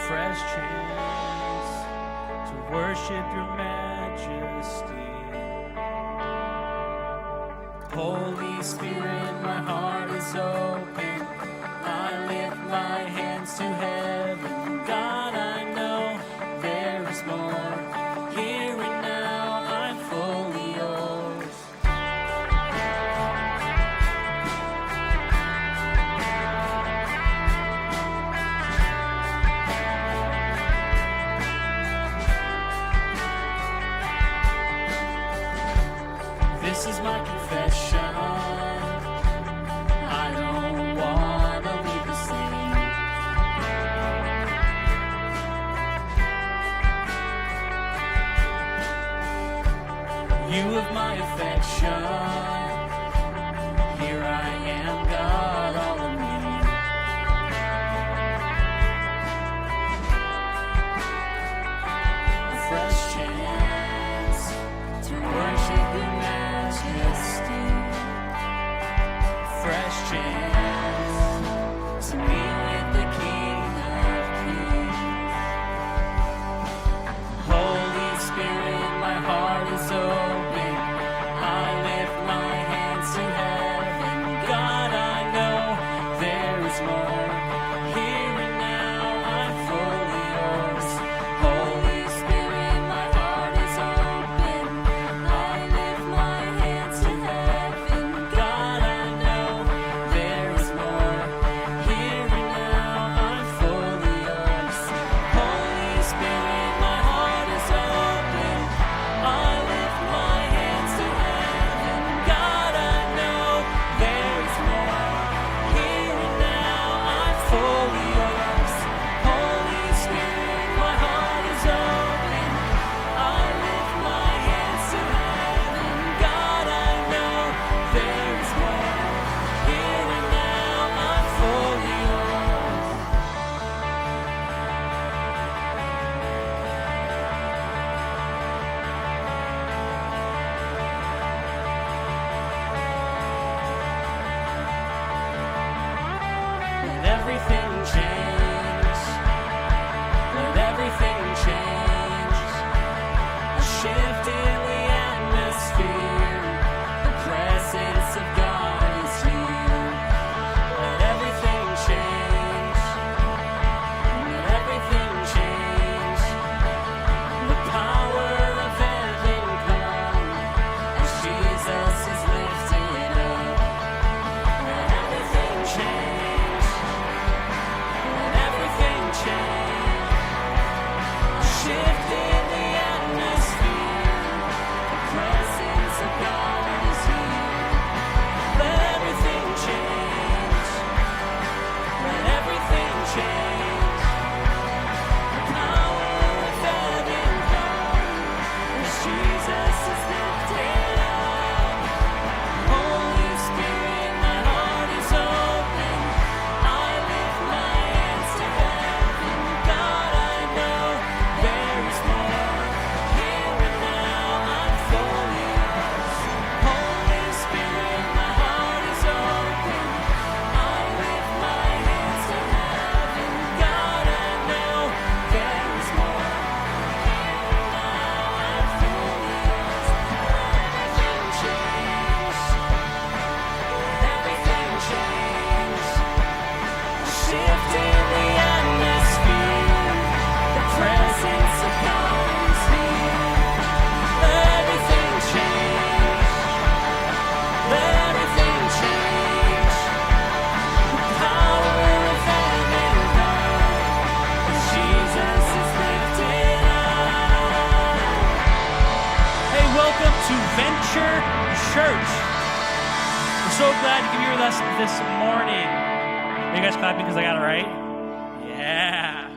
fresh chance to worship your majesty. Holy Spirit, my heart is open. I lift my hands to heaven. God, I know there is more. Here and now, I'm fully yours. This is my confession. I don't want to leave the same. You have my affection. Here I am, God, all of me. A fresh chance to worship your majesty. Fresh chance to be with the King of Kings. Holy Spirit, my heart is open. I lift my hands to heaven. God, I know there is more. Here and now, I'm fully yours. Holy Spirit, my heart is open. I lift my hands to heaven. God, I know there is more. Here and now, I'm fully yours. Holy Spirit, my heart is open. I lift my hands to heaven. God, I know there is more. Here and now, I'm fully yours. Holy Spirit, my heart is open. I lift my hands to heaven. God, I know there is more. Here and now, I'm fully yours. Let everything change. Let everything change. A shift in the atmosphere. The presence of God is here. Let everything change. Let everything change. The power of heaven come as Jesus is lifted up. Let everything change. Let everything change. Shift in the atmosphere. The presence of God is here. Let everything change. Let everything change. The power of heaven come as Jesus is lifted up. Holy Spirit, my heart is open. I lift my hands to heaven. God, I know there is more. Here and now, I'm fully yours. Holy Spirit, my heart is open. I lift my hands to heaven. God, I know there is more. Here and now, I'm fully yours. Everything change. Everything change. Shift in the atmosphere. The presence of God is here. Let everything change. Let everything change. The power of heaven come as Jesus is lifted up. Hey, welcome to Venture Church. We're so glad you can be with us this morning. Are you guys clapping because I got it right? Yeah.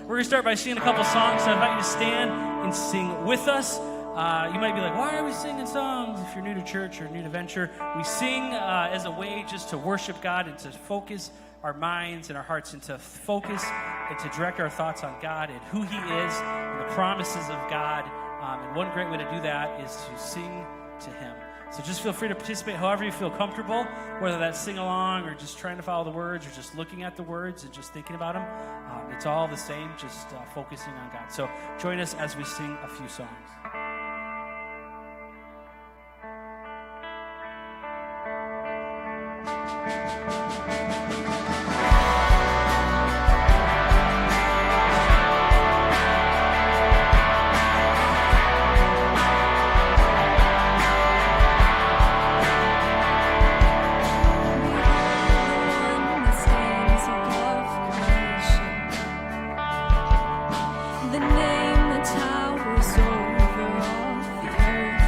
We're going to start by singing a couple songs, so I invite you to stand and sing with us. You might be like, why are we singing songs? If you're new to church or new to Venture, we sing as a way just to worship God and to focus our minds and our hearts and to focus and to direct our thoughts on God and who He is and the promises of God. And one great way to do that is to sing to Him. So just feel free to participate however you feel comfortable, whether that's sing along or just trying to follow the words or just looking at the words and just thinking about them. It's all the same, just focusing on God. So join us as we sing a few songs. The name that towers over all the earth.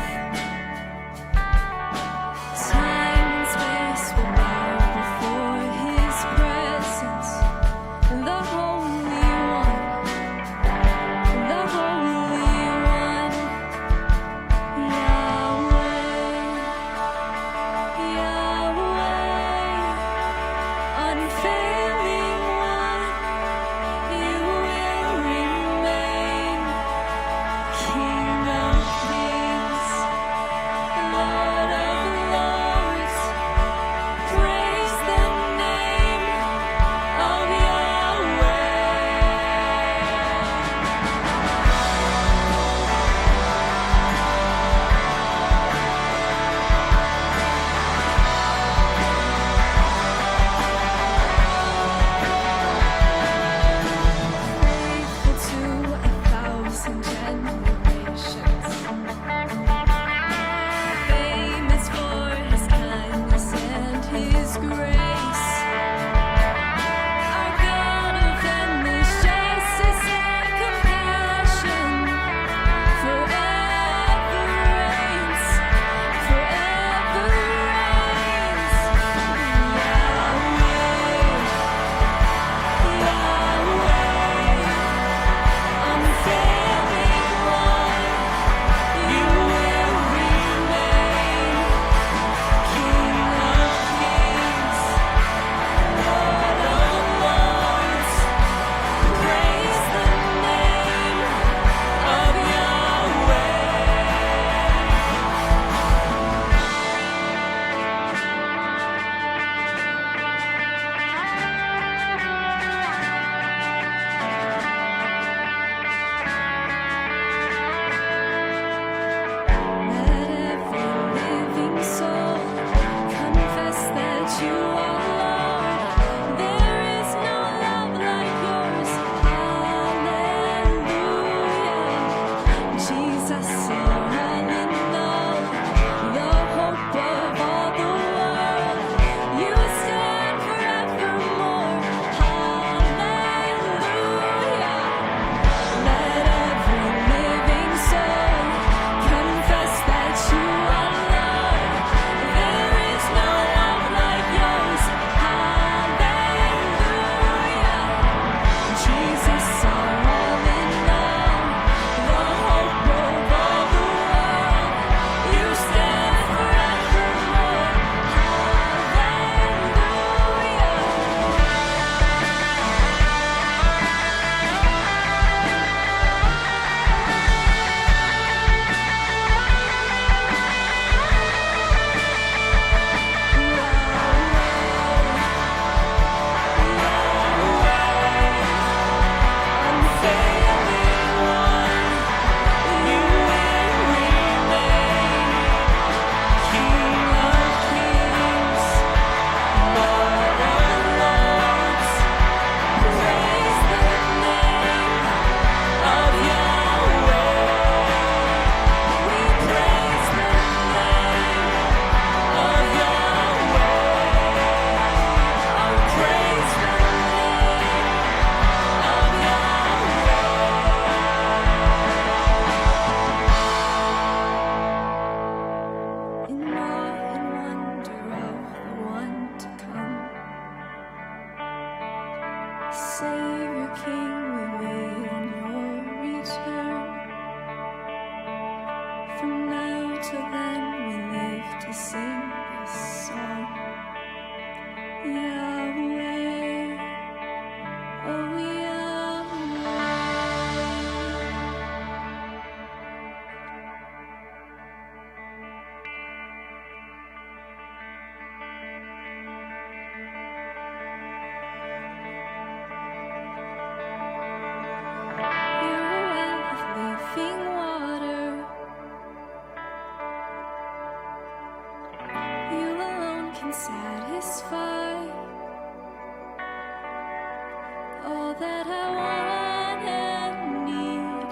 that I want and need.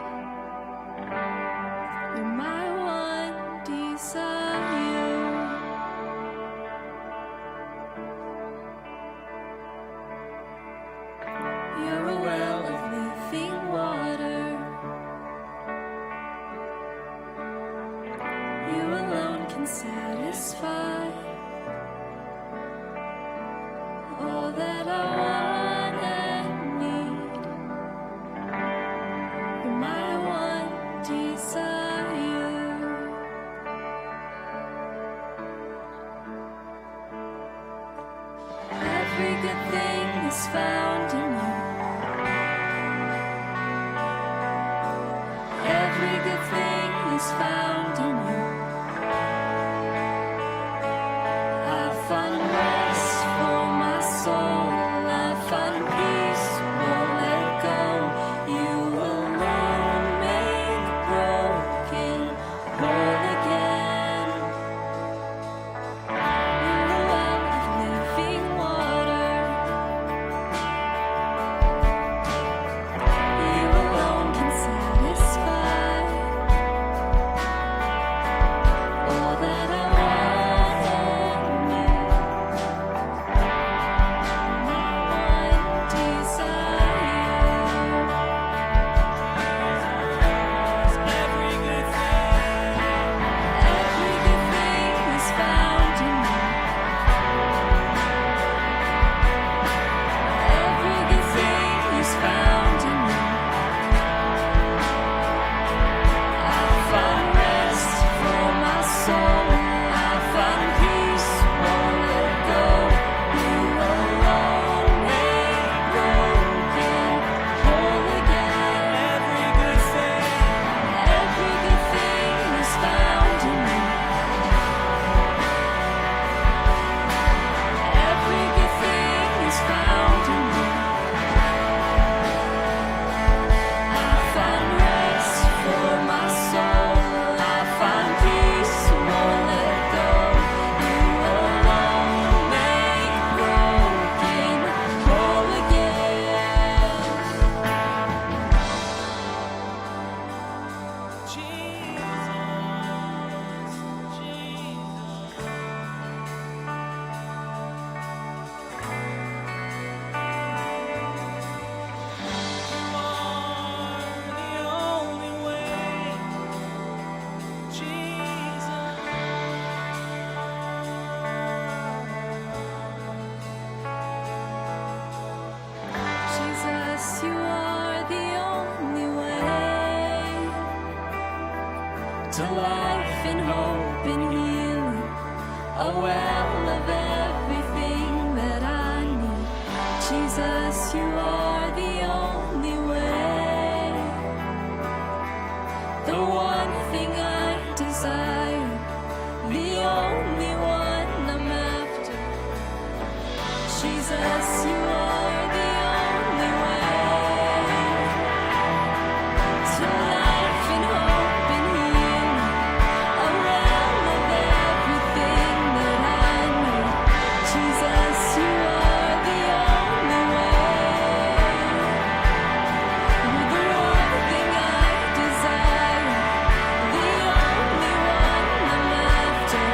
You're my one desire. You're a well of living water. You alone can satisfy all that I want and need. You're my one desire. Every good thing is found in you. Every good thing is found in you. I find rest for my soul. I find peace, won't let go. You alone make broken whole again. You're a well of living water. You alone can satisfy all that I want and need. My one desire. Every good thing, Every good thing is found in you. Every good thing is found in you. I find rest for my soul. I find peace, won't let go. You alone make broken whole again. every good thing, Every good thing is found in you. Every good thing is found in you. I find rest for my soul. I find peace, won't let go. You alone make broken whole again. Jesus, Jesus. You are the only way, Jesus. Jesus, you are the only way to life and hope and healing, a well of everything that I need. Jesus, you are the only way, the one thing I desire, the only one I'm after. Jesus, you are the only way to life and hope and healing, a well of everything that I need. Jesus, you are the only way. You're the one thing I desire, the only one I'm after.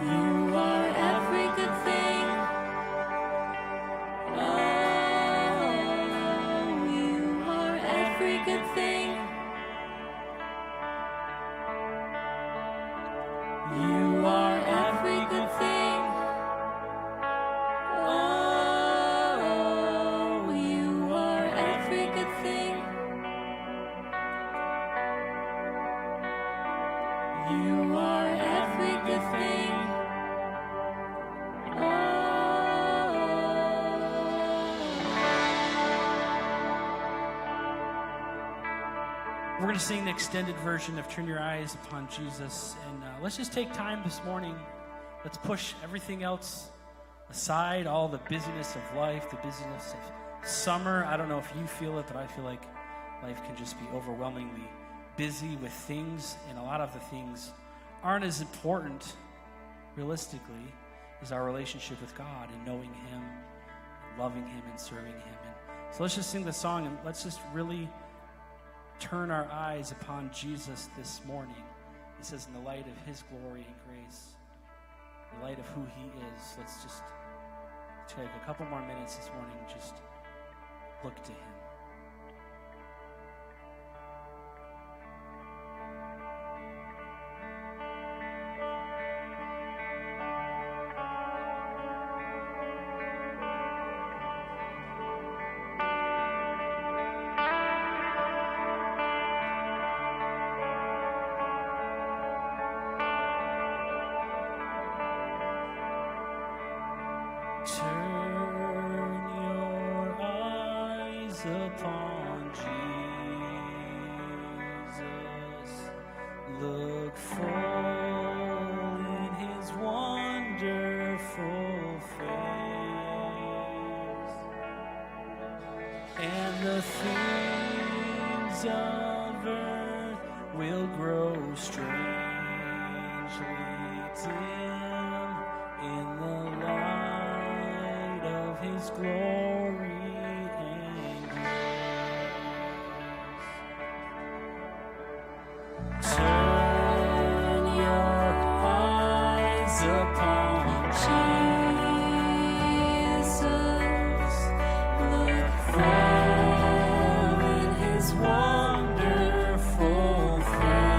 You are every good thing. Oh, you are every good thing. You are every good thing. Oh, you are every good thing. You are every good thing. We're going to sing the extended version of Turn Your Eyes Upon Jesus. And let's just take time this morning. Let's push everything else aside, all the busyness of life, the busyness of summer. I don't know if you feel it, but I feel like life can just be overwhelmingly busy with things. And a lot of the things aren't as important, realistically, as our relationship with God and knowing Him, loving Him, and serving Him. And so let's just sing the song and let's just really turn our eyes upon Jesus this morning. It says, in the light of His glory and grace, the light of who He is, let's just take a couple more minutes this morning and just look to Him. Turn your eyes upon Jesus. Look full in His wonderful face, and the things of earth will grow strangely dim in the light of His glory and grace. Turn your eyes upon Jesus. Look full in His wonderful face,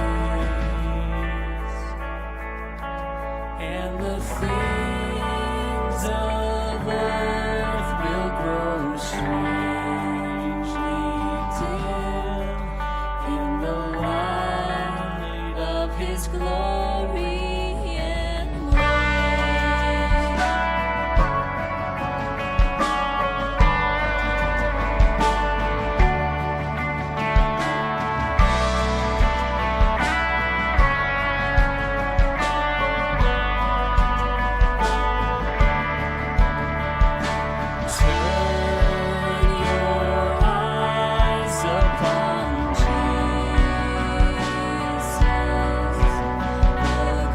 and the things of earth will grow strangely dim in the light of His glory and turn your eyes upon Jesus. Look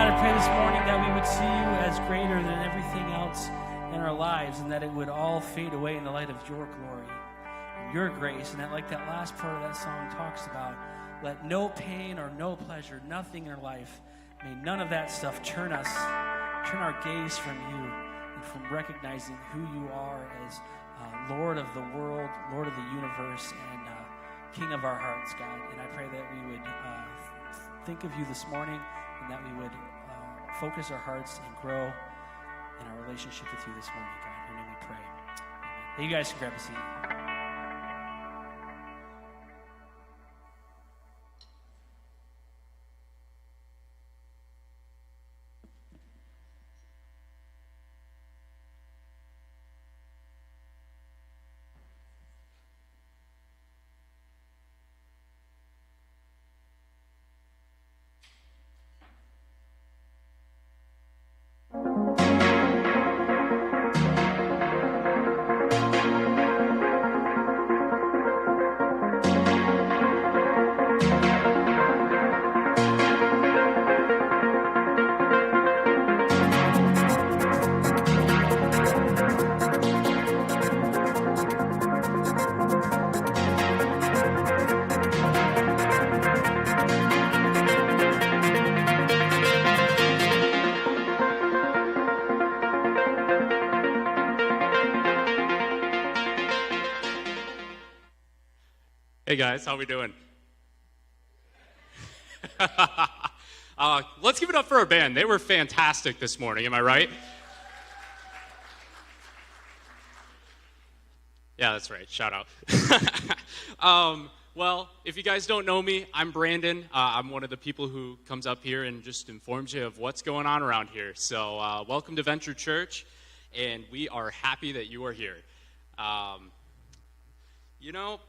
God, I pray this morning that we would see you as greater than everything else in our lives, and that it would all fade away in the light of your glory and your grace, and that, like that last part of that song talks about, let no pain or no pleasure, nothing in our life, may none of that stuff turn our gaze from you and from recognizing who you are as Lord of the world, Lord of the universe, and King of our hearts, God. And I pray that we would think of you this morning, and that we would focus our hearts and grow in our relationship with you this morning, God. In your name we pray. Amen. Hey, you guys can grab a seat. Hey guys, how we doing? Let's give it up for our band. They were fantastic this morning, am I right? Yeah, that's right. Shout out. Well, if you guys don't know me, I'm Brandon. I'm one of the people who comes up here and just informs you of what's going on around here. So welcome to Venture Church, and we are happy that you are here. You know,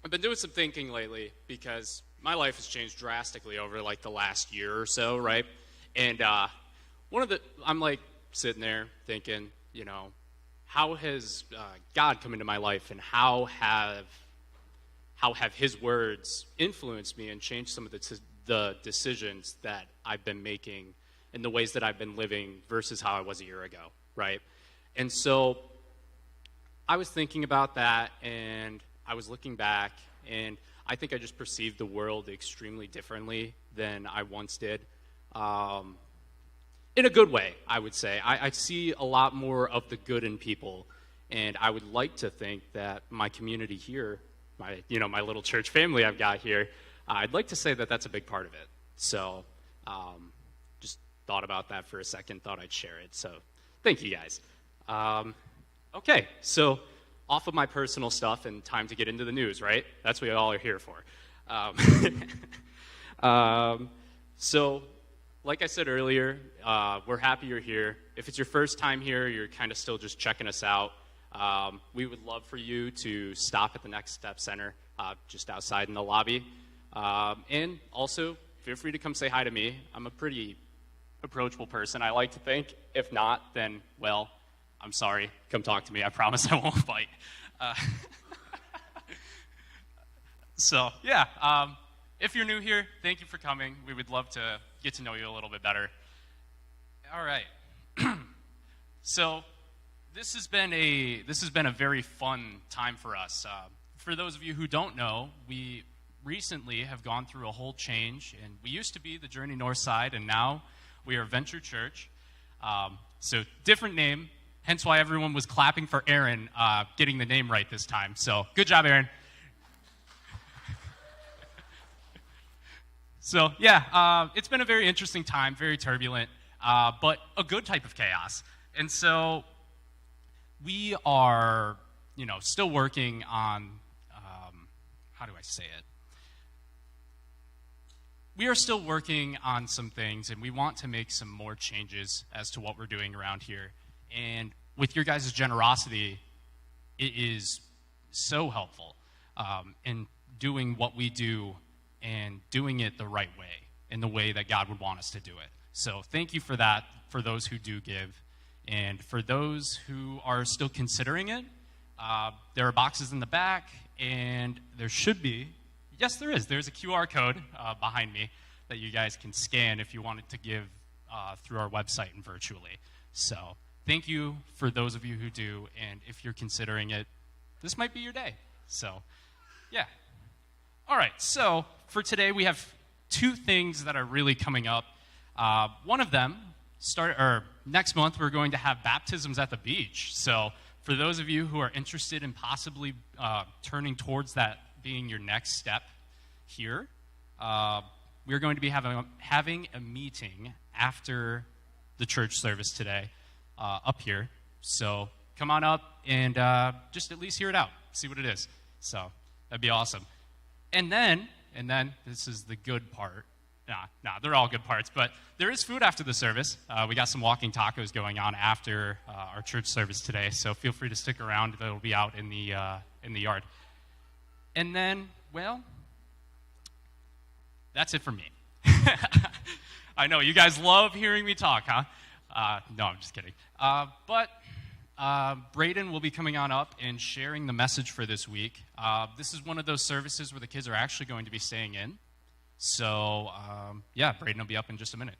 I've been doing some thinking lately because my life has changed drastically over like the last year or so, right? And I'm like sitting there thinking, you know, how has God come into my life, and how have His words influenced me and changed some of the decisions that I've been making and the ways that I've been living versus how I was a year ago, right? And so I was thinking about that, and I was looking back, and I think I just perceived the world extremely differently than I once did. In a good way, I would say. I see a lot more of the good in people, and I would like to think that my community here, my little church family I've got here, I'd like to say that that's a big part of it. So just thought about that for a second, thought I'd share it. So thank you guys. Okay, so off of my personal stuff and time to get into the news, right? That's what you all are here for. So, like I said earlier, we're happy you're here. If it's your first time here, you're kind of still just checking us out. We would love for you to stop at the Next Step Center, just outside in the lobby. And also, feel free to come say hi to me. I'm a pretty approachable person, I like to think. If not, then, well, I'm sorry. Come talk to me. I promise I won't bite. So, yeah. If you're new here, thank you for coming. We would love to get to know you a little bit better. All right. So, this has been a very fun time for us. For those of you who don't know, we recently have gone through a whole change, and we used to be the Journey Northside, and now we are Venture Church. So, different name. Hence why everyone was clapping for Aaron getting the name right this time. So, good job, Aaron. So, yeah, it's been a very interesting time, very turbulent, but a good type of chaos. And so, we are, still working on, how do I say it? We are still working on some things, and we want to make some more changes as to what we're doing around here. And with your guys' generosity, it is so helpful in doing what we do and doing it the right way, in the way that God would want us to do it. So thank you for that, for those who do give. And for those who are still considering it, there are boxes in the back, and there should be, yes, there is. There's a QR code behind me. that you guys can scan if you wanted to give through our website and virtually. So thank you for those of you who do, and if you're considering it, this might be your day. So, yeah. All right, so for today, we have two things that are really coming up. One of them, next month, we're going to have baptisms at the beach. So for those of you who are interested in possibly turning towards that being your next step here, we're going to be having a meeting after the church service today up here. So come on up and just at least hear it out, see what it is. So that'd be awesome. And then this is the good part. Nah, they're all good parts, but there is food after the service. We got some walking tacos going on after our church service today, so feel free to stick around. They'll be out in the yard. And then, well, that's it for me. I know, you guys love hearing me talk, huh? No, I'm just kidding. But Braden will be coming on up and sharing the message for this week. This is one of those services where the kids are actually going to be staying in. So, yeah, Braden will be up in just a minute.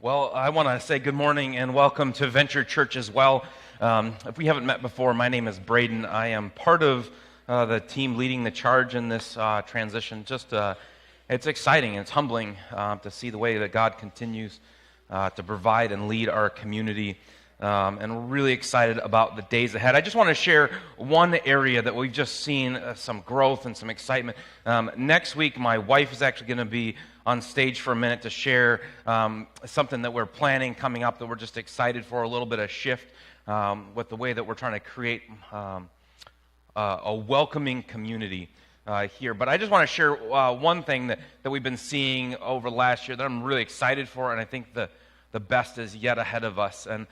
Well, I want to say good morning and welcome to Venture Church as well. If we haven't met before, my name is Braden. I am part of the team leading the charge in this transition. It's exciting and it's humbling to see the way that God continues to provide and lead our community. And we're really excited about the days ahead. I just want to share one area that we've just seen some growth and some excitement. Next week, my wife is actually going to be on stage for a minute to share something that we're planning coming up that we're just excited for, a little bit of shift with the way that we're trying to create a welcoming community here. But I just want to share one thing that we've been seeing over the last year that I'm really excited for, and I think the best is yet ahead of us. And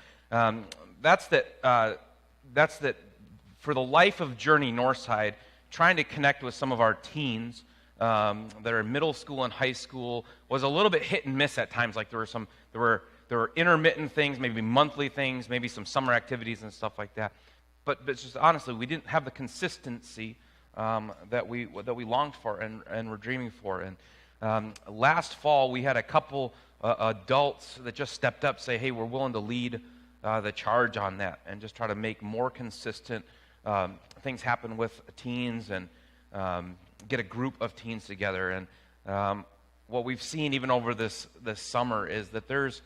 that's that for the life of Journey Northside, trying to connect with some of our teens that are in middle school and high school was a little bit hit and miss at times. Like there were intermittent things, maybe monthly things, maybe some summer activities and stuff like that. But just honestly, we didn't have the consistency that we longed for and were dreaming for. And last fall, we had a couple adults that just stepped up, say, "Hey, we're willing to lead the charge on that and just try to make more consistent things happen with teens and get a group of teens together." And what we've seen even over this summer is that there's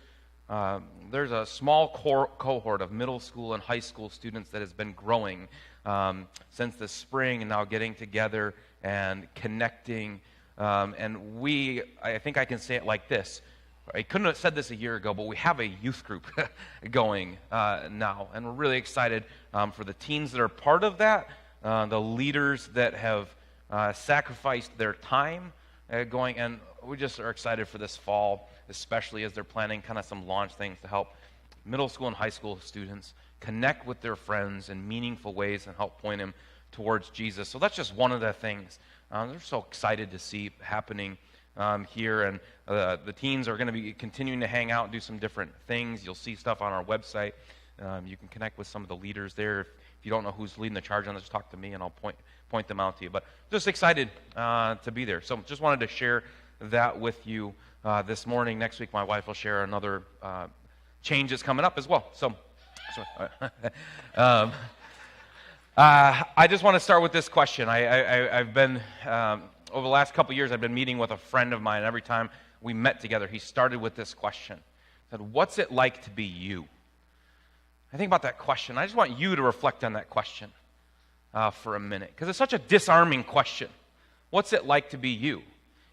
a small cohort of middle school and high school students that has been growing since the spring, and now getting together and connecting. And I think I can say it like this. I couldn't have said this a year ago, but we have a youth group going now, and we're really excited for the teens that are part of that, the leaders that have sacrificed their time going, and we just are excited for this fall, especially as they're planning kind of some launch things to help middle school and high school students connect with their friends in meaningful ways and help point them towards Jesus. So that's just one of the things they're so excited to see happening here. And the teens are going to be continuing to hang out and do some different things. You'll see stuff on our website. You can connect with some of the leaders there. If you don't know who's leading the charge on this, talk to me and I'll point them out to you. But just excited to be there. So just wanted to share that with you this morning. Next week, my wife will share another change that's coming up as well. I just want to start with this question. I've been, over the last couple years, I've been meeting with a friend of mine. Every time we met together, he started with this question. He said, "What's it like to be you?" I think about that question. I just want you to reflect on that question for a minute, because it's such a disarming question. What's it like to be you?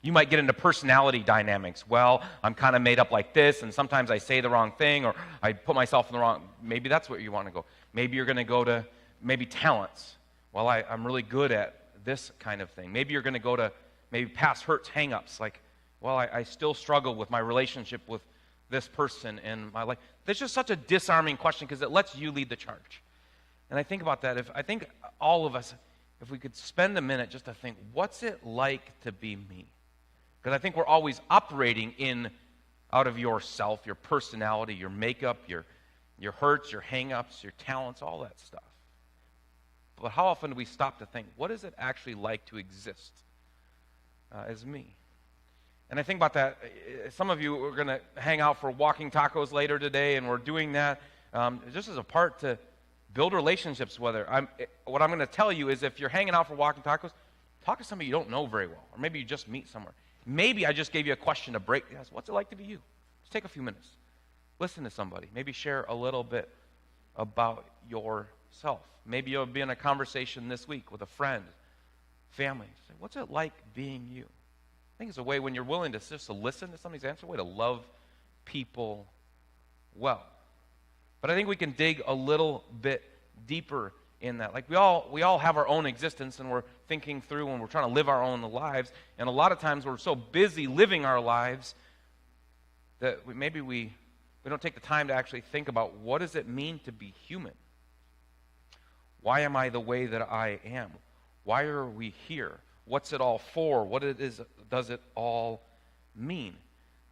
You might get into personality dynamics. Well, I'm kind of made up like this, and sometimes I say the wrong thing, or I put myself in the wrong. Maybe that's what you want to go. Maybe you're going to go to maybe talents. Well, I'm really good at this kind of thing. Maybe you're going to go to maybe past hurts, hang-ups. Like, well, I still struggle with my relationship with this person in my life. That's just such a disarming question because it lets you lead the charge. And I think about that. I think all of us, if we could spend a minute just to think, what's it like to be me? Because I think we're always operating out of yourself, your personality, your makeup, your hurts, your hang-ups, your talents, all that stuff. But how often do we stop to think, what is it actually like to exist as me? And I think about that. Some of you are going to hang out for walking tacos later today, and we're doing that just as a part to build relationships. What I'm going to tell you is if you're hanging out for walking tacos, talk to somebody you don't know very well, or maybe you just meet somewhere. Maybe I just gave you a question to break. Yes, what's it like to be you? Just take a few minutes. Listen to somebody. Maybe share a little bit about yourself. Maybe you'll be in a conversation this week with a friend, family. Say, what's it like being you? I think it's a way when you're willing to just to listen to somebody's answer, a way to love people well. But I think we can dig a little bit deeper in that. Like we all have our own existence, and we're thinking through and we're trying to live our own lives. And a lot of times we're so busy living our lives that maybe we don't take the time to actually think about what does it mean to be human? Why am I the way that I am? Why are we here? What's it all for? What does it all mean?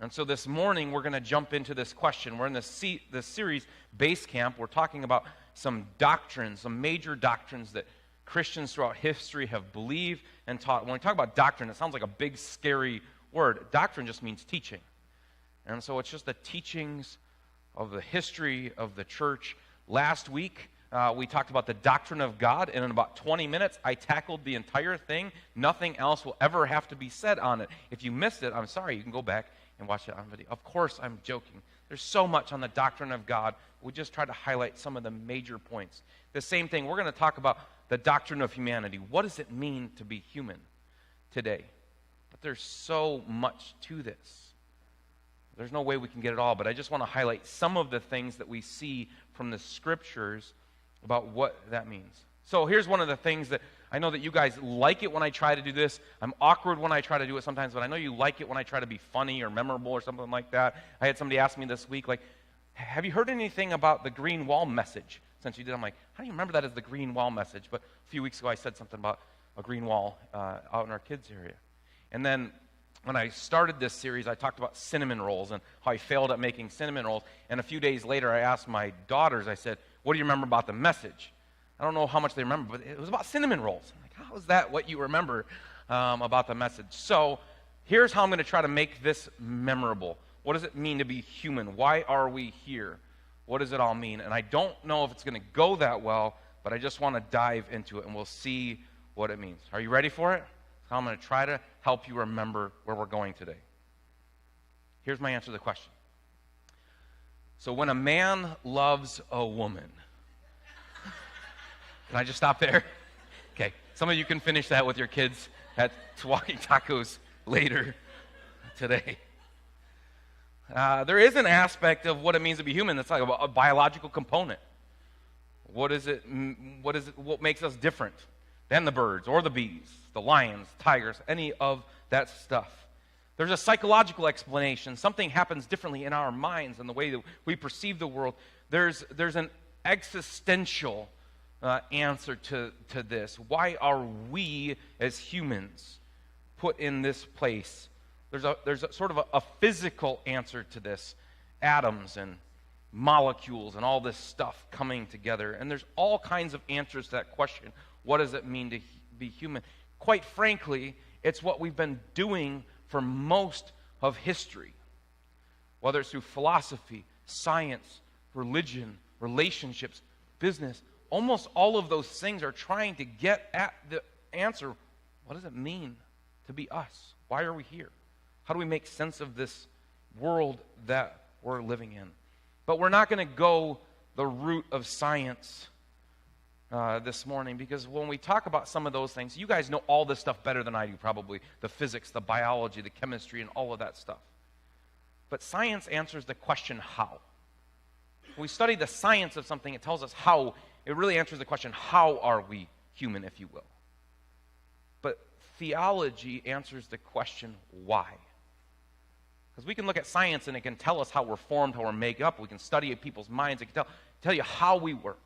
And so this morning we're going to jump into this question. We're in this series, Base Camp. We're talking about some doctrines, some major doctrines that Christians throughout history have believed and taught. When we talk about doctrine, it sounds like a big, scary word. Doctrine just means teaching. And so it's just the teachings of the history of the church. Last week, we talked about the doctrine of God, and in about 20 minutes, I tackled the entire thing. Nothing else will ever have to be said on it. If you missed it, I'm sorry. You can go back and watch it on video. Of course, I'm joking. There's so much on the doctrine of God. We just try to highlight some of the major points. The same thing, we're going to talk about the doctrine of humanity. What does it mean to be human today? But there's so much to this. There's no way we can get it all, but I just want to highlight some of the things that we see from the scriptures about what that means. So here's one of the things that I know that you guys like it when I try to do this. I'm awkward when I try to do it sometimes, but I know you like it when I try to be funny or memorable or something like that. I had somebody ask me this week, like, have you heard anything about the green wall message since you did? I'm like, how do you remember that as the green wall message? But a few weeks ago I said something about a green wall out in our kids' area. And then when I started this series, I talked about cinnamon rolls and how I failed at making cinnamon rolls. And a few days later, I asked my daughters, I said, what do you remember about the message? I don't know how much they remember, but it was about cinnamon rolls. I'm like, how is that what you remember about the message? So here's how I'm going to try to make this memorable. What does it mean to be human? Why are we here? What does it all mean? And I don't know if it's going to go that well, but I just want to dive into it, and we'll see what it means. Are you ready for it? So I'm going to try to help you remember where we're going today. Here's my answer to the question. So when a man loves a woman, can I just stop there? Okay, some of you can finish that with your kids at Walking Tacos later today. There is an aspect of what it means to be human that's like a biological component. What makes us different than the birds or the bees, the lions, tigers, any of that stuff? There's a psychological explanation. Something happens differently in our minds and the way that we perceive the world. There's an existential answer to this. Why are we as humans put in this place? There's a sort of a physical answer to this. Atoms and molecules and all this stuff coming together. And there's all kinds of answers to that question. What does it mean to be human? Quite frankly, it's what we've been doing for most of history. Whether it's through philosophy, science, religion, relationships, business, almost all of those things are trying to get at the answer. What does it mean to be us? Why are we here? How do we make sense of this world that we're living in? But we're not going to go the route of science this morning, because when we talk about some of those things, you guys know all this stuff better than I do probably, the physics, the biology, the chemistry, and all of that stuff. But science answers the question how. When we study the science of something, it tells us how. It really answers the question, how are we human, if you will? But theology answers the question, why? Because we can look at science and it can tell us how we're formed, how we're made up. We can study people's minds. It can tell you how we work.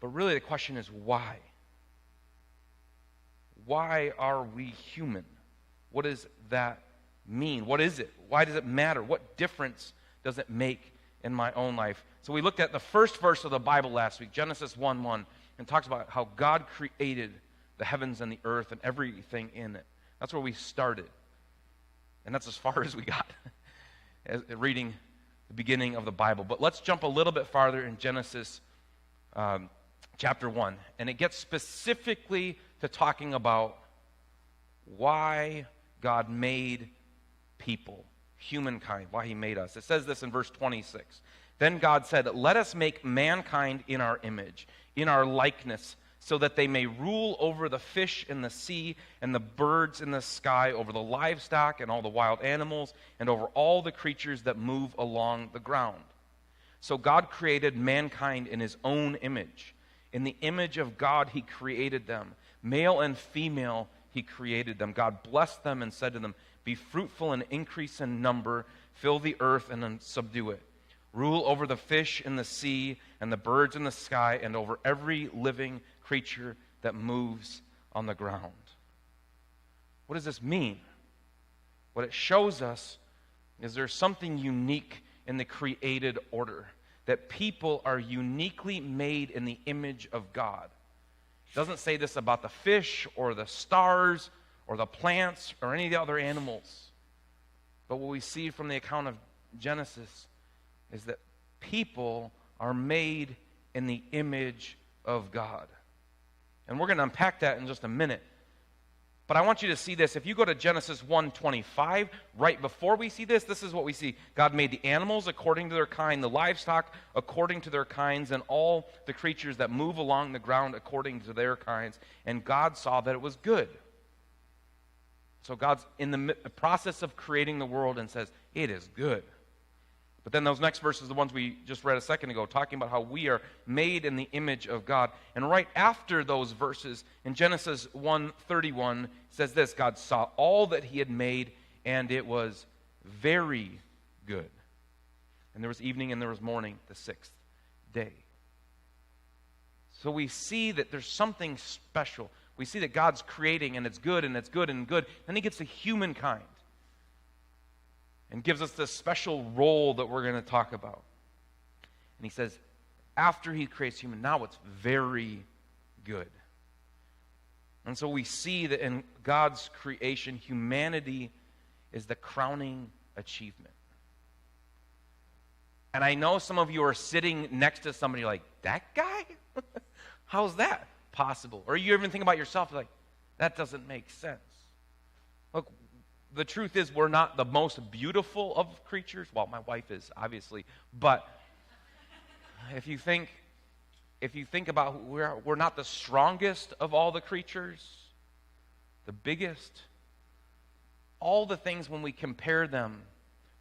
But really the question is why? Why are we human? What does that mean? What is it? Why does it matter? What difference does it make in my own life? So we looked at the first verse of the Bible last week, Genesis 1:1, and talks about how God created the heavens and the earth and everything in it. That's where we started. And that's as far as we got reading the beginning of the Bible. But let's jump a little bit farther in Genesis chapter 1. And it gets specifically to talking about why God made people, humankind, why he made us. It says this in verse 26. Then God said, let us make mankind in our image, in our likeness, so that they may rule over the fish in the sea and the birds in the sky, over the livestock and all the wild animals, and over all the creatures that move along the ground. So God created mankind in his own image. In the image of God he created them. Male and female he created them. God blessed them and said to them, be fruitful and increase in number, fill the earth and subdue it. Rule over the fish in the sea and the birds in the sky and over every living creature that moves on the ground. What does this mean? What it shows us is there's something unique in the created order, that people are uniquely made in the image of God. It doesn't say this about the fish or the stars or the plants or any of the other animals. But what we see from the account of Genesis is that people are made in the image of God. And we're going to unpack that in just a minute. But I want you to see this. If you go to Genesis 1:25, right before we see this, this is what we see. God made the animals according to their kind, the livestock according to their kinds, and all the creatures that move along the ground according to their kinds. And God saw that it was good. So God's in the process of creating the world and says, it is good. But then those next verses, the ones we just read a second ago, talking about how we are made in the image of God. And right after those verses, in Genesis 1:31, says this: God saw all that he had made, and it was very good. And there was evening and there was morning, the sixth day. So we see that there's something special. We see that God's creating, and it's good, and it's good, and good. Then he gets to humankind and gives us this special role that we're going to talk about. And he says, after he creates human, now it's very good. And so we see that in God's creation, humanity is the crowning achievement. And I know some of you are sitting next to somebody like, that guy? How's that possible? Or you even think about yourself like, that doesn't make sense. Look, the truth is we're not the most beautiful of creatures. Well, my wife is, obviously. But if you think about who we are, we're not the strongest of all the creatures, the biggest. All the things, when we compare them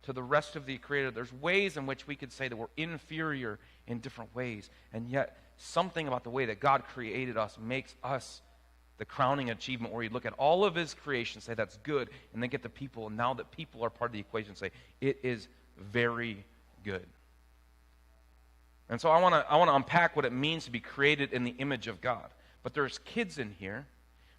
to the rest of the Creator, there's ways in which we could say that we're inferior in different ways. And yet, something about the way that God created us makes us the crowning achievement, where you look at all of his creation, say that's good, and then get the people, and now that people are part of the equation, say it is very good. And so I want to unpack what it means to be created in the image of God. But there's kids in here.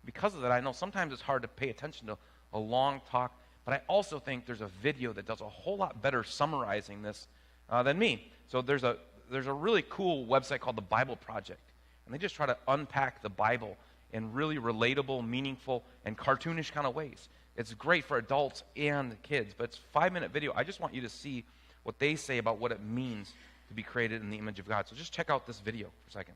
Because of that, I know sometimes it's hard to pay attention to a long talk, but I also think there's a video that does a whole lot better summarizing this than me. So there's a really cool website called the Bible Project, and they just try to unpack the Bible in really relatable, meaningful, and cartoonish kind of ways. It's great for adults and kids, but it's a 5-minute video. I just want you to see what they say about what it means to be created in the image of God. So just check out this video for a second.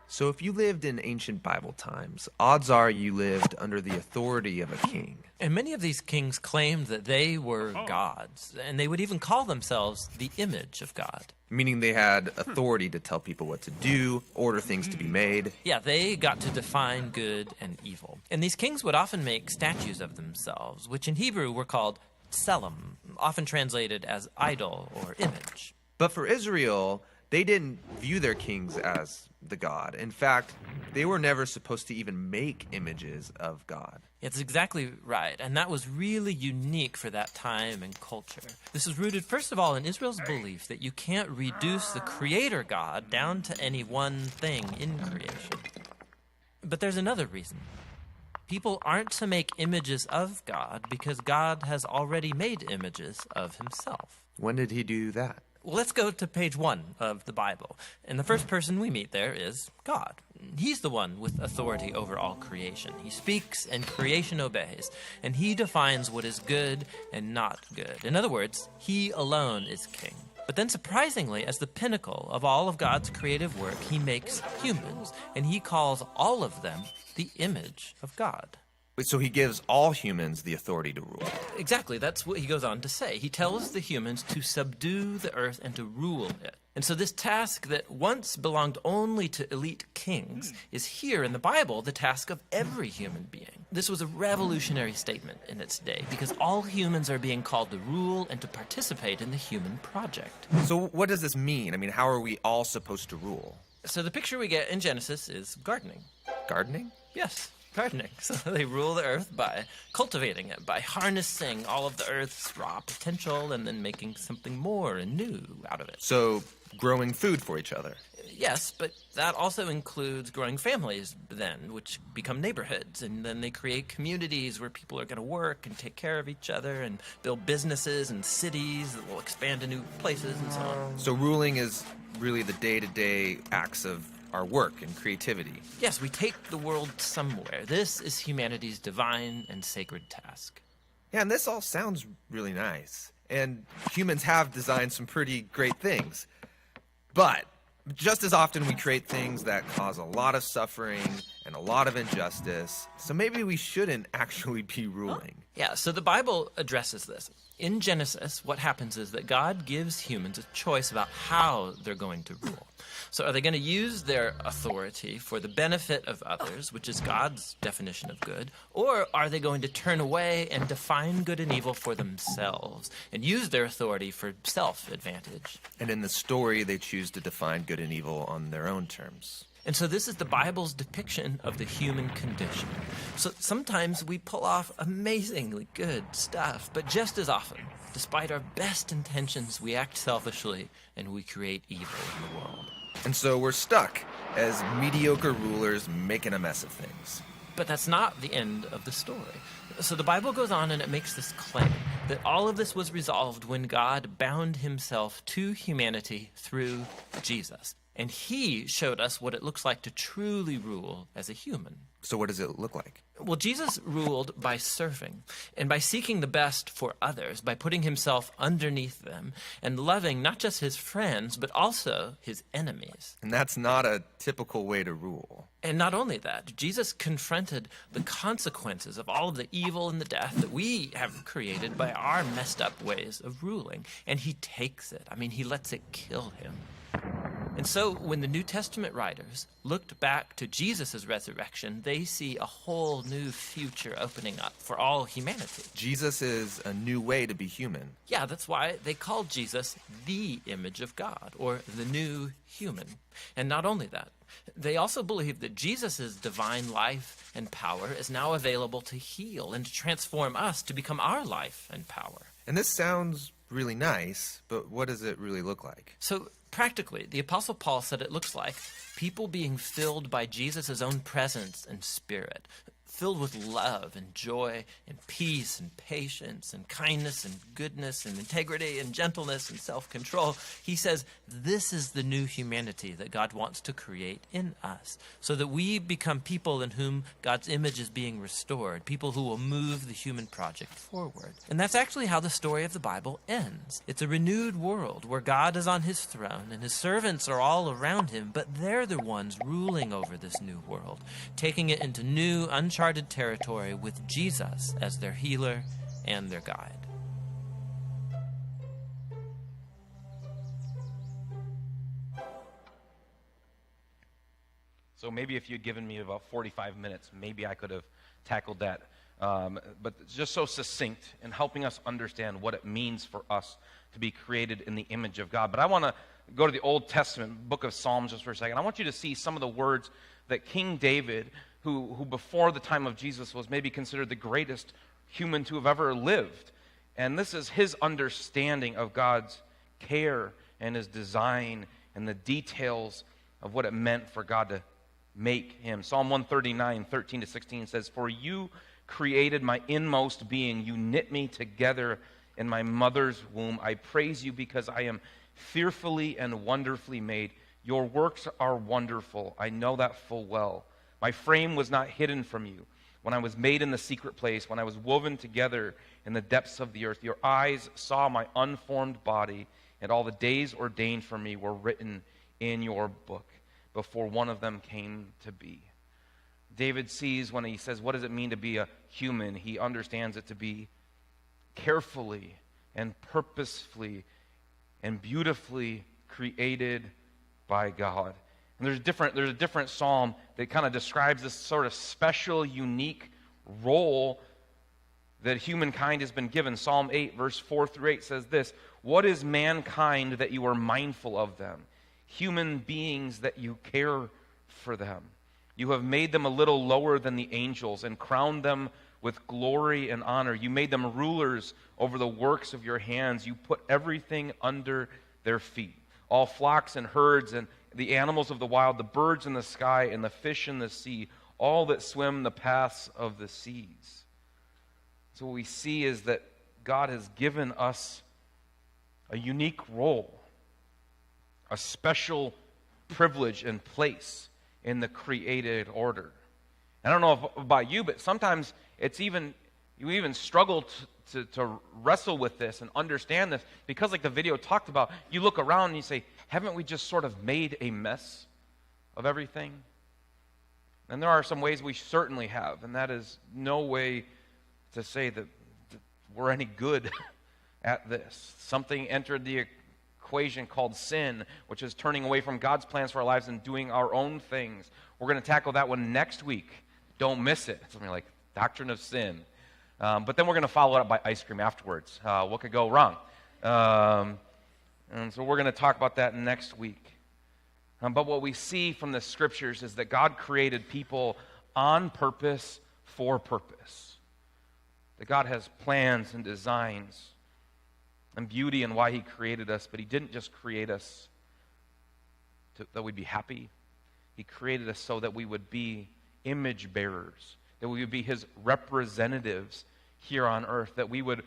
So if you lived in ancient Bible times, odds are you lived under the authority of a king. And many of these kings claimed that they were gods, and they would even call themselves the image of God. Meaning they had authority to tell people what to do, order things to be made. Yeah, they got to define good and evil. And these kings would often make statues of themselves, which in Hebrew were called tselem, often translated as idol or image. But for Israel, they didn't view their kings as the God. In fact, they were never supposed to even make images of God. It's exactly right, and that was really unique for that time and culture. This is rooted, first of all, in Israel's belief that you can't reduce the Creator God down to any one thing in creation. But there's another reason. People aren't to make images of God because God has already made images of himself. When did he do that? Well, let's go to page 1 of the Bible. And the first person we meet there is God. He's the one with authority over all creation. He speaks and creation obeys. And he defines what is good and not good. In other words, he alone is king. But then surprisingly, as the pinnacle of all of God's creative work, he makes humans. And he calls all of them the image of God. So he gives all humans the authority to rule. Exactly, that's what he goes on to say. He tells the humans to subdue the earth and to rule it. And so this task that once belonged only to elite kings is here in the Bible the task of every human being. This was a revolutionary statement in its day because all humans are being called to rule and to participate in the human project. So what does this mean? I mean, how are we all supposed to rule? So the picture we get in Genesis is gardening. Gardening? Yes. Gardening. So they rule the earth by cultivating it, by harnessing all of the earth's raw potential and then making something more and new out of it. So growing food for each other. Yes, but that also includes growing families then, which become neighborhoods, and then they create communities where people are going to work and take care of each other and build businesses and cities that will expand to new places and so on. So ruling is really the day-to-day acts of our work and creativity. Yes, we take the world somewhere. This is humanity's divine and sacred task. Yeah, and this all sounds really nice. And humans have designed some pretty great things. But just as often, we create things that cause a lot of suffering and a lot of injustice. So maybe we shouldn't actually be ruling. Yeah, so the Bible addresses this. In Genesis, what happens is that God gives humans a choice about how they're going to rule. So are they going to use their authority for the benefit of others, which is God's definition of good, or are they going to turn away and define good and evil for themselves and use their authority for self-advantage? And in the story, they choose to define good and evil on their own terms. And so this is the Bible's depiction of the human condition. So sometimes we pull off amazingly good stuff, but just as often, despite our best intentions, we act selfishly and we create evil in the world. And so we're stuck as mediocre rulers making a mess of things. But that's not the end of the story. So the Bible goes on and it makes this claim that all of this was resolved when God bound himself to humanity through Jesus. And he showed us what it looks like to truly rule as a human. So what does it look like? Well, Jesus ruled by serving and by seeking the best for others, by putting himself underneath them and loving not just his friends, but also his enemies. And that's not a typical way to rule. And not only that, Jesus confronted the consequences of all of the evil and the death that we have created by our messed up ways of ruling. And he takes it. I mean, he lets it kill him. And so when the New Testament writers looked back to Jesus' resurrection, they see a whole new future opening up for all humanity. Jesus is a new way to be human. Yeah, that's why they called Jesus the image of God, or the new human. And not only that, they also believe that Jesus' divine life and power is now available to heal and to transform us to become our life and power. And this sounds really nice, but what does it really look like? So practically, the Apostle Paul said it looks like people being filled by Jesus' own presence and spirit, filled with love and joy and peace and patience and kindness and goodness and integrity and gentleness and self-control. He says this is the new humanity that God wants to create in us so that we become people in whom God's image is being restored, people who will move the human project forward. And that's actually how the story of the Bible ends. It's a renewed world where God is on his throne and his servants are all around him, but they're the ones ruling over this new world, taking it into new, uncharted territory with Jesus as their healer and their guide. So maybe if you'd given me about 45 minutes, maybe I could have tackled that. But it's just so succinct in helping us understand what it means for us to be created in the image of God. But I want to go to the Old Testament book of Psalms just for a second. I want you to see some of the words that King David, who before the time of Jesus was maybe considered the greatest human to have ever lived. And this is his understanding of God's care and his design and the details of what it meant for God to make him. Psalm 139, 13-16 says, "For you created my inmost being. You knit me together in my mother's womb. I praise you because I am fearfully and wonderfully made. Your works are wonderful. I know that full well. My frame was not hidden from you when I was made in the secret place, when I was woven together in the depths of the earth. Your eyes saw my unformed body, and all the days ordained for me were written in your book before one of them came to be." David sees when he says, what does it mean to be a human? He understands it to be carefully and purposefully and beautifully created by God. And there's a different psalm that kind of describes this sort of special, unique role that humankind has been given. Psalm 8, verse 4-8 says this, "What is mankind that you are mindful of them? Human beings that you care for them. You have made them a little lower than the angels and crowned them with glory and honor. You made them rulers over the works of your hands. You put everything under their feet. All flocks and herds and the animals of the wild, the birds in the sky and the fish in the sea, all that swim the paths of the seas." So what we see is that God has given us a unique role, a special privilege and place in the created order. I don't know about you, but sometimes you even struggle to wrestle with this and understand this because, like the video talked about, you look around and you say, haven't we just sort of made a mess of everything? And there are some ways we certainly have, and that is no way to say that we're any good at this. Something entered the equation called sin, which is turning away from God's plans for our lives and doing our own things. We're going to tackle that one next week. Don't miss it. It's something like doctrine of sin. But then we're going to follow it up by ice cream afterwards. What could go wrong? And so we're going to talk about that next week. But what we see from the scriptures is that God created people on purpose for purpose. That God has plans and designs and beauty in why he created us, but he didn't just create us that we'd be happy. He created us so that we would be image bearers, that we would be his representatives here on earth, that we would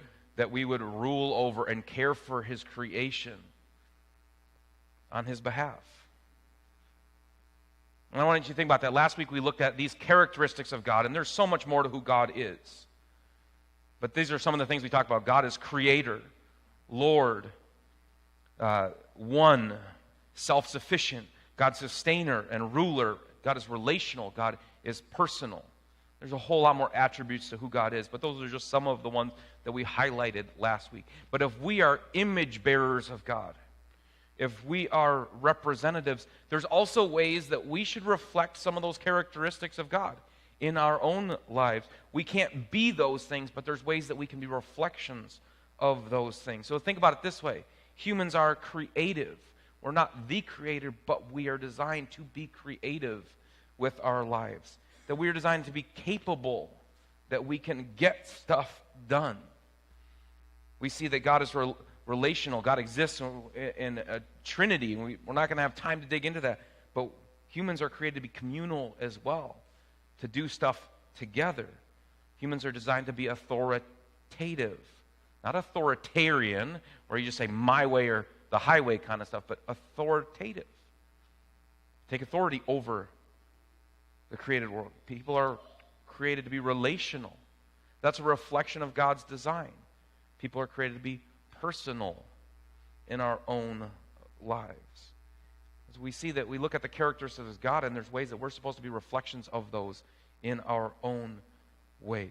rule over and care for his creation on his behalf. And I wanted you to think about that. Last week we looked at these characteristics of God, and there's so much more to who God is. But these are some of the things we talked about. God is creator, Lord, one, self-sufficient. God's sustainer and ruler. God is relational. God is personal. There's a whole lot more attributes to who God is, but those are just some of the ones that we highlighted last week. But if we are image bearers of God, if we are representatives, there's also ways that we should reflect some of those characteristics of God in our own lives. We can't be those things, but there's ways that we can be reflections of those things. So think about it this way. Humans are creative. We're not the creator, but we are designed to be creative with our lives. That we are designed to be capable, that we can get stuff done. We see that God is relational. God exists in a trinity. And we're not going to have time to dig into that. But humans are created to be communal as well, to do stuff together. Humans are designed to be authoritative. Not authoritarian, where you just say my way or the highway kind of stuff, but authoritative. Take authority over the created world. People are created to be relational. That's a reflection of God's design. People are created to be personal in our own lives. As we see that, we look at the characteristics of God, and there's ways that we're supposed to be reflections of those in our own ways.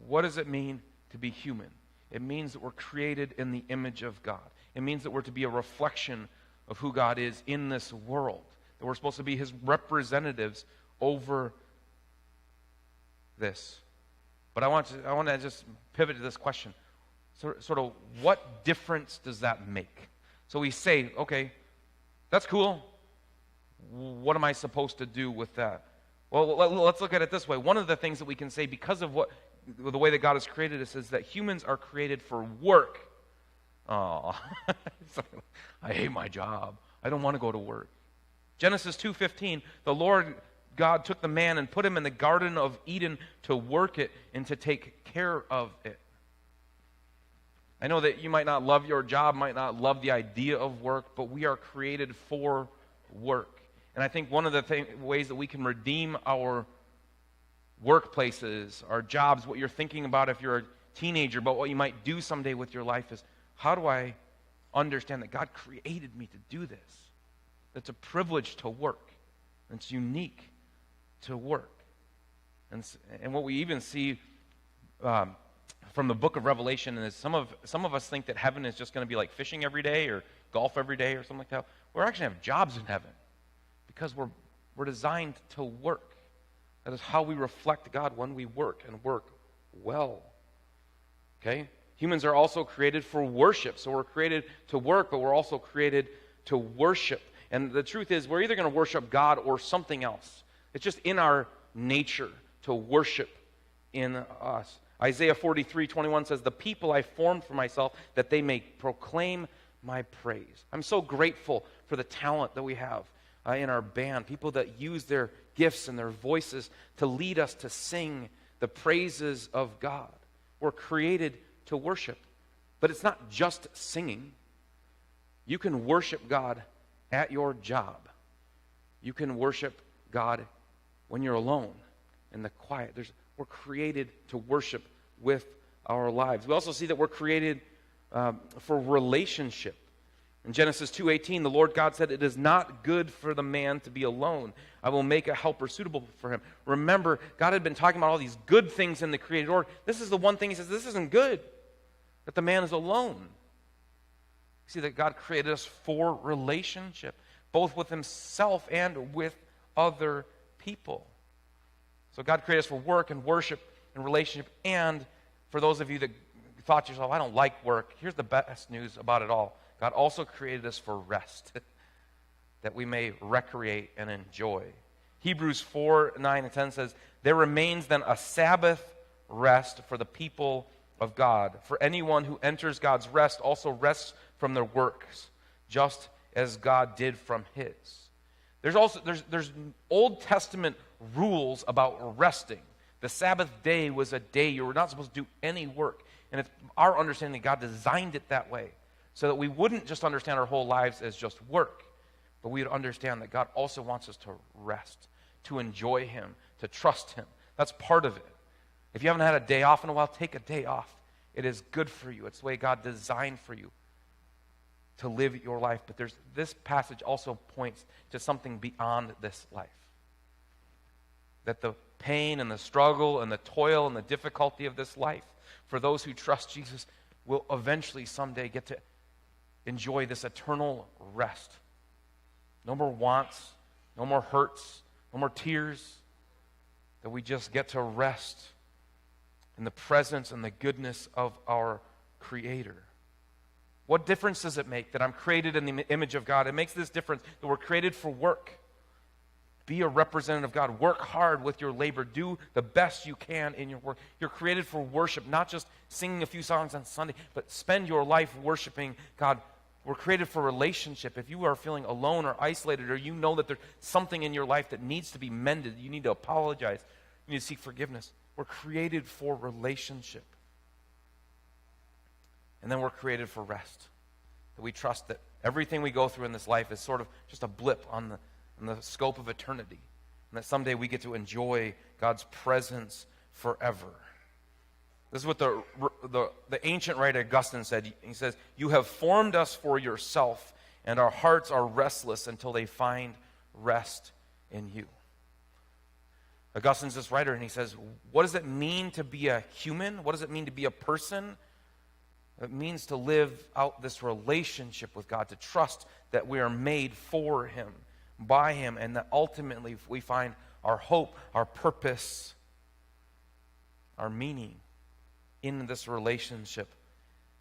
What does it mean to be human? It means that we're created in the image of God. It means that we're to be a reflection of who God is in this world. That we're supposed to be his representatives over this. But I want to just pivot to this question. Sort of, what difference does that make? So we say, okay, that's cool. What am I supposed to do with that? Well, let's look at it this way. One of the things that we can say because of the way that God has created us is that humans are created for work. Oh, I hate my job. I don't want to go to work. Genesis 2:15, the Lord God took the man and put him in the Garden of Eden to work it and to take care of it. I know that you might not love your job, might not love the idea of work, but we are created for work. And I think one of the ways that we can redeem our workplaces, our jobs, what you're thinking about if you're a teenager, but what you might do someday with your life is, how do I understand that God created me to do this? It's a privilege to work. It's unique to work. And what we even see from the book of Revelation is some of us think that heaven is just going to be like fishing every day or golf every day or something like that. We're actually have jobs in heaven because we're designed to work. That is how we reflect God when we work and work well. Okay? Humans are also created for worship. So we're created to work, but we're also created to worship. And the truth is, we're either going to worship God or something else. It's just in our nature to worship in us. Isaiah 43:21 says, "The people I formed for myself, that they may proclaim my praise." I'm so grateful for the talent that we have in our band. People that use their gifts and their voices to lead us to sing the praises of God. We're created to worship. But it's not just singing. You can worship God at your job. You can worship God when you're alone in the quiet. We're created to worship with our lives. We also see that we're created for relationship. In Genesis 2:18, the Lord God said, "It is not good for the man to be alone. I will make a helper suitable for him." Remember, God had been talking about all these good things in the created order. This is the one thing he says, this isn't good, that the man is alone. See that God created us for relationship, both with himself and with other people. So God created us for work and worship and relationship. And for those of you that thought to yourself, I don't like work, here's the best news about it all. God also created us for rest, that we may recreate and enjoy. Hebrews 4:9-10 says, "There remains then a Sabbath rest for the people of God. For anyone who enters God's rest also rests from their works, just as God did from his." There's Old Testament rules about resting. The Sabbath day was a day you were not supposed to do any work. And it's our understanding that God designed it that way, so that we wouldn't just understand our whole lives as just work, but we would understand that God also wants us to rest, to enjoy him, to trust him. That's part of it. If you haven't had a day off in a while, take a day off. It is good for you. It's the way God designed for you to live your life. But this passage also points to something beyond this life. That the pain and the struggle and the toil and the difficulty of this life, for those who trust Jesus, will eventually someday get to enjoy this eternal rest. No more wants, no more hurts, no more tears. That we just get to rest in the presence and the goodness of our Creator. What difference does it make that I'm created in the image of God? It makes this difference that we're created for work. Be a representative of God. Work hard with your labor. Do the best you can in your work. You're created for worship, not just singing a few songs on Sunday, but spend your life worshiping God. We're created for relationship. If you are feeling alone or isolated, or you know that there's something in your life that needs to be mended, you need to apologize, you need to seek forgiveness. We're created for relationship. And then we're created for rest. That we trust that everything we go through in this life is sort of just a blip on the scope of eternity. And that someday we get to enjoy God's presence forever. This is what the ancient writer Augustine said. He says, "You have formed us for yourself, and our hearts are restless until they find rest in you." Augustine's this writer, and he says, what does it mean to be a human? What does it mean to be a person? It means to live out this relationship with God, to trust that we are made for him, by him, and that ultimately we find our hope, our purpose, our meaning in this relationship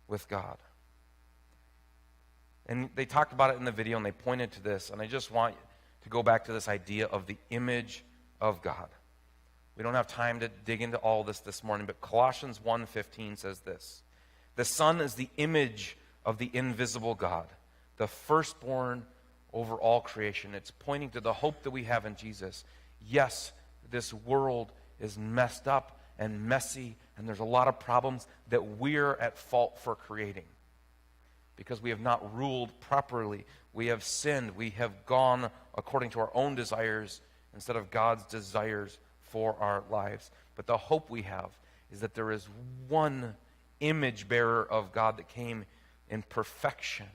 with God. And they talked about it in the video, and they pointed to this, and I just want to go back to this idea of the image of God. We don't have time to dig into all this morning, but Colossians 1:15 says this: "The Son is the image of the invisible God, the firstborn over all creation." It's pointing to the hope that we have in Jesus. Yes, this world is messed up and messy, and there's a lot of problems that we're at fault for creating. Because we have not ruled properly. We have sinned. We have gone according to our own desires instead of God's desires for our lives. But the hope we have is that there is one image bearer of God that came in perfection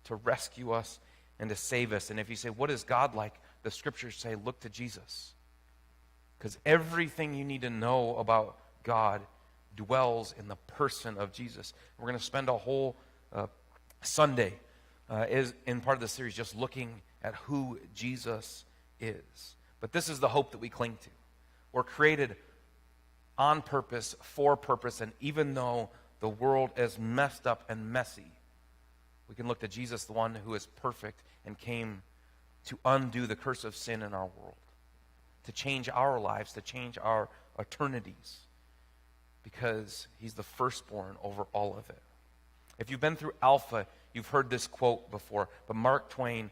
to rescue us and to save us. And if you say, what is God like? The scriptures say, look to Jesus. Because everything you need to know about God dwells in the person of Jesus. We're going to spend a whole Sunday in part of the series just looking at who Jesus is. But this is the hope that we cling to. We're created on purpose, for purpose, and even though the world is messed up and messy, we can look to Jesus, the one who is perfect and came to undo the curse of sin in our world, to change our lives, to change our eternities, because he's the firstborn over all of it. If you've been through Alpha, you've heard this quote before, but Mark Twain,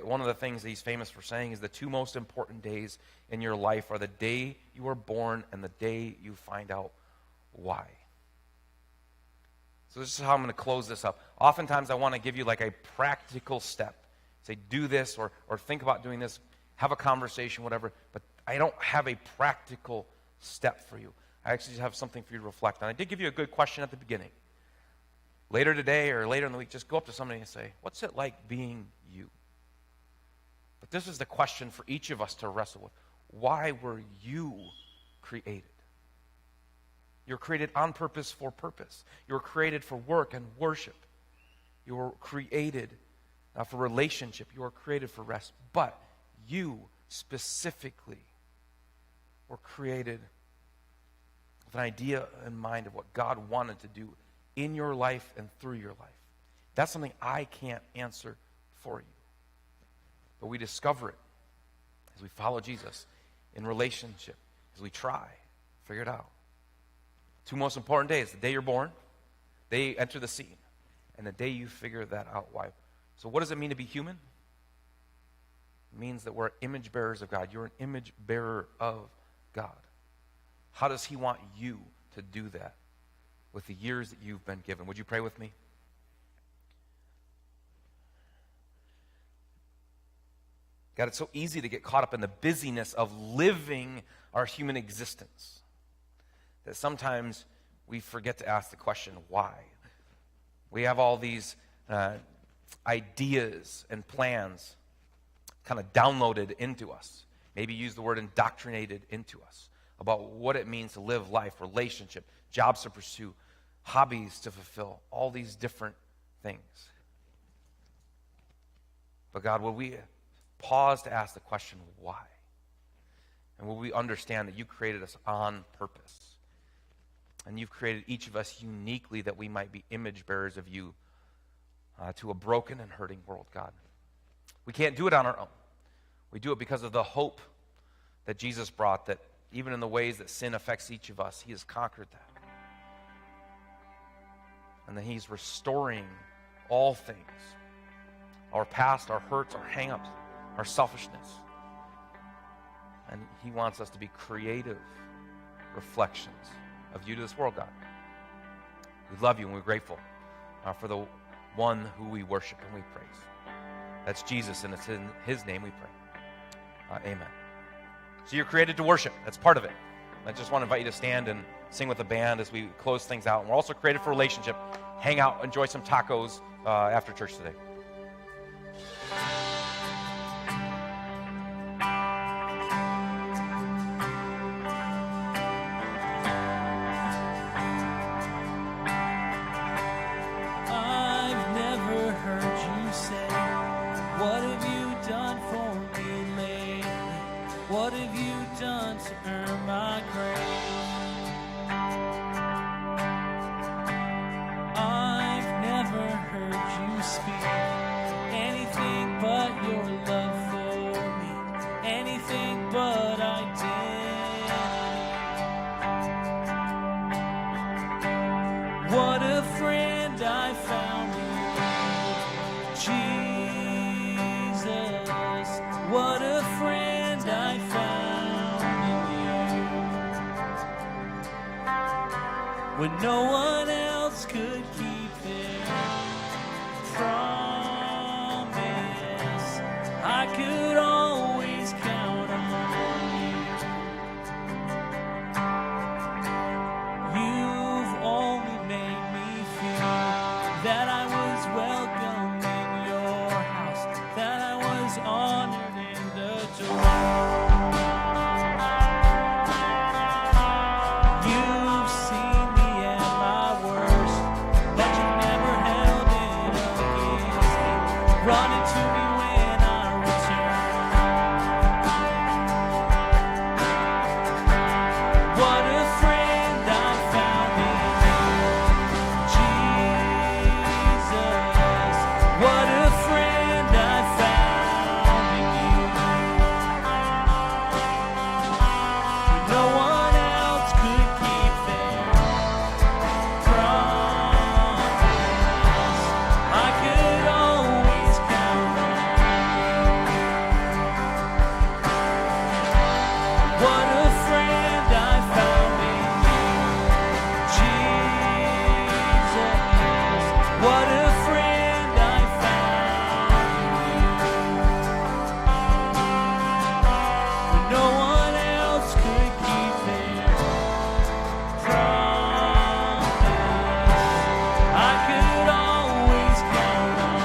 one of the things that he's famous for saying is the two most important days in your life are the day you were born and the day you find out why. So this is how I'm going to close this up. Oftentimes I want to give you like a practical step. Say, do this or think about doing this, have a conversation, whatever. But I don't have a practical step for you. I actually just have something for you to reflect on. I did give you a good question at the beginning. Later today or later in the week, just go up to somebody and say, what's it like being you? But this is the question for each of us to wrestle with. Why were you created? You're created on purpose for purpose. You were created for work and worship. You were created for relationship. You were created for rest. But you specifically were created with an idea in mind of what God wanted to do in your life and through your life. That's something I can't answer for you. But we discover it as we follow Jesus in relationship, as we try, figure it out. Two most important days: the day you're born, the day you enter the scene, and the day you figure that out. Why? So what does it mean to be human? It means that we're image bearers of God. You're an image bearer of God. How does he want you to do that with the years that you've been given? Would you pray with me? God, it's so easy to get caught up in the busyness of living our human existence that sometimes we forget to ask the question, why? We have all these ideas and plans kind of downloaded into us. Maybe use the word indoctrinated into us about what it means to live life, relationship, jobs to pursue, hobbies to fulfill, all these different things. But God, will we pause to ask the question, why? And will we understand that you created us on purpose? And you've created each of us uniquely that we might be image bearers of you to a broken and hurting world, God. We can't do it on our own. We do it because of the hope that Jesus brought, that even in the ways that sin affects each of us, he has conquered that. And that he's restoring all things. Our past, our hurts, our hang-ups, our selfishness. And he wants us to be creative reflections of you to this world, God. We love you and we're grateful for the one who we worship and we praise. That's Jesus, and it's in his name we pray. Amen. So you're created to worship. That's part of it. I just want to invite you to stand and sing with the band as we close things out. And we're also created for relationship. Hang out, enjoy some tacos after church today. I've never heard you say, what have you done for me lately? What have you done to earn my grace? I've never heard you speak anything but your love for me, anything but identity. What a friend I found in you, Jesus. What a friend I found in you. When no one else could keep their promise, I could always count on you. You've only made me feel that I was welcome in your house, that I was honored and adored. You've seen me at my worst, but you've never held it against me, running to me when I return. What a friend I found in you, Jesus. What a friend I found in you. When no one else could keep their promise, I could always count on What a friend I found. When no one else could keep their promise, I could always count on.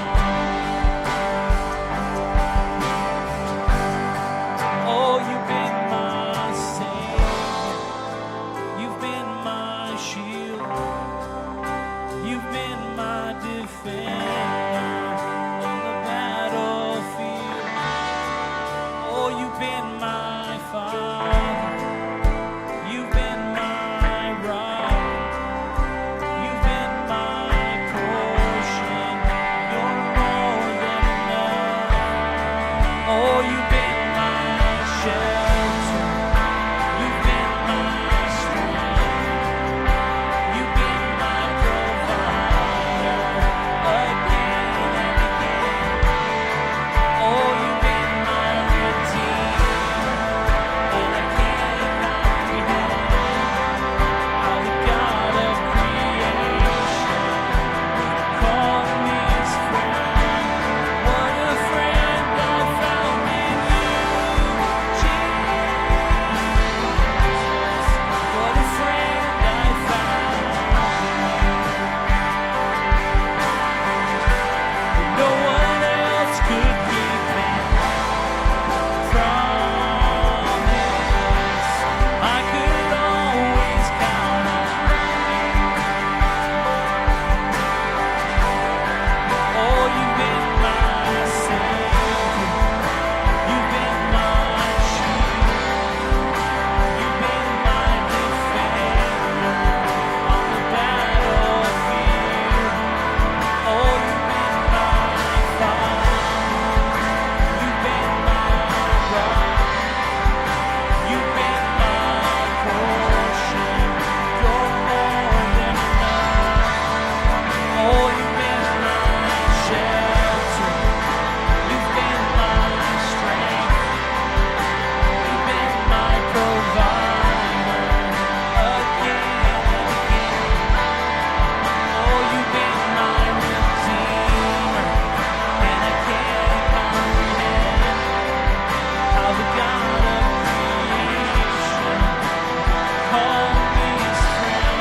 Oh, you've been my savior. You've been my shield. You've been my defender on the battlefield. Oh, you've been my father. You've been my rock. You've been my portion. You're more than enough. Oh, you've been my shelter. You've been my strength. You've been my provider again and again. Oh, you've been my redeemer, and I can't comprehend how the God of creation called me his friend. What a friend I found in you, Jesus. What a friend I found. No one else could keep that promise. I could always count on you. Oh, you've been my savior. You've been my shield. You've been my defender on the battlefield. Oh, you've been my father. You've been my rock. You've been my portion. You're more than enough. Oh, you've been my shelter. You've been my strength. You've been my provider again and again. Oh, you've been my redeemer, and I can't comprehend how the God of creation called me his friend.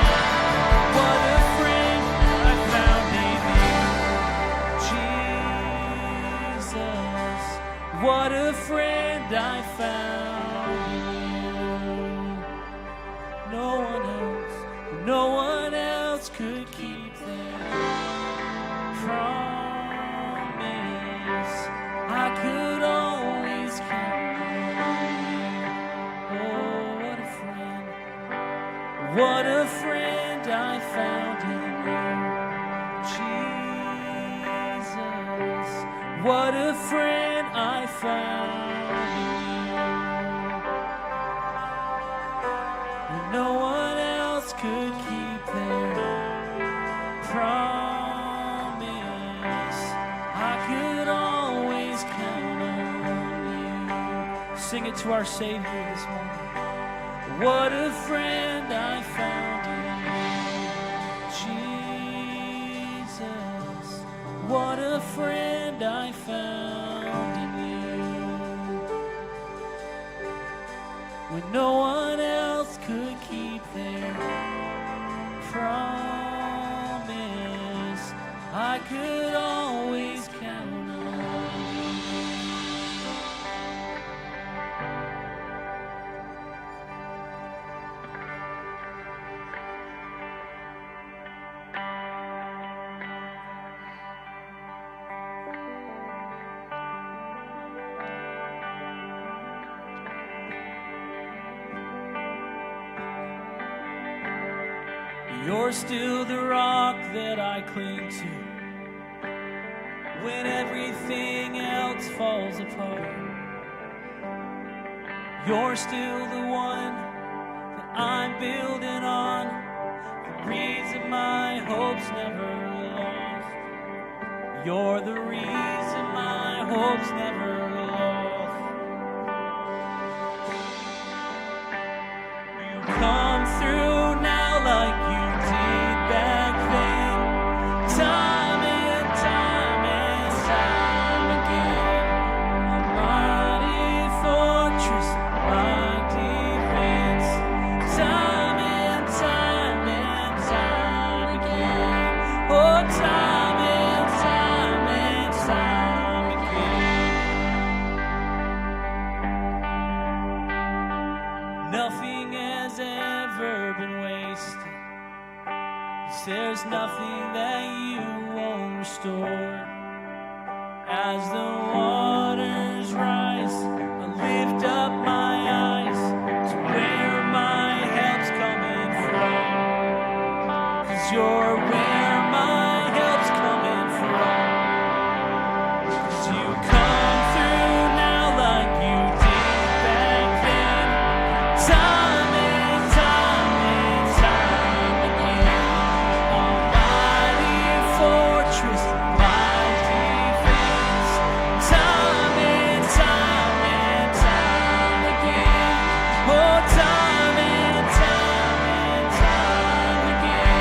What a friend I found in you, Jesus. What a friend I found in you. No one else could keep their promise. I could always count on you. Oh, what a friend. What a friend I found in you, Jesus. What a friend I found in you. When no one else could keep their promise, I could always count on you. Sing it to our Savior this morning. What a friend I found in you, Jesus. What a friend I found in you. When no one else could keep their promise, I could always count on you. You're still the rock that I cling to when everything else falls apart. You're still the one that I'm building on, the reason my hope's never lost. You're the reason my hope's never lost. You come through now like you did back then. Time nothing that you won't restore. As the waters rise, I lift up my eyes to where my help's coming from. 'Cause you're where my help's coming from. 'Cause you come through now like you did back then. Time and time and time again. Almighty fortress, my defense. Time and time and time again. Oh, time and time and time again.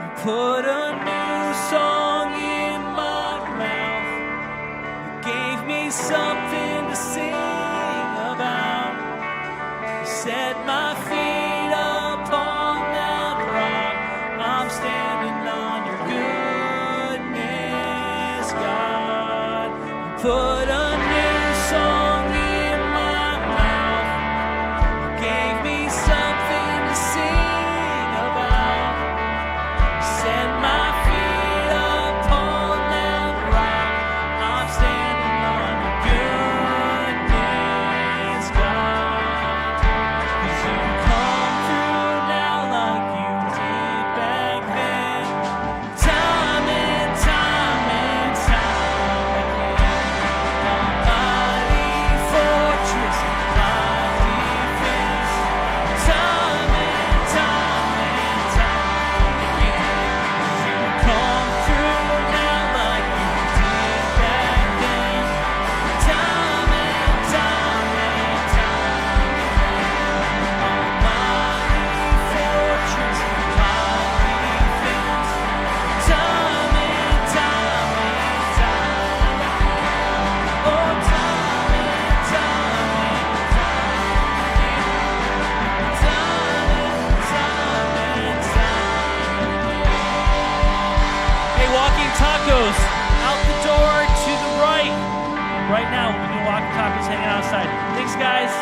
You put a new song in my mouth. You gave me something to sing about. You set my feet upon that rock. I'm standing on your goodness, God. You put a new song in my mouth. You gave me something to sing about. Set my feet upon that rock. I'm standing on your goodness, God. 'Cause you come through now like you did back then. Time and time and time again. Almighty fortress, my defense. Time and time and time again. You come through now like you did back then. Time and time and time again. Almighty fortress, my defense. Time and time and time again. Oh, time and time and time again. Time and time and time again. Hey, walking tacos out the door to the right. Right now, we'll be doing walking tacos hanging outside. Thanks, guys.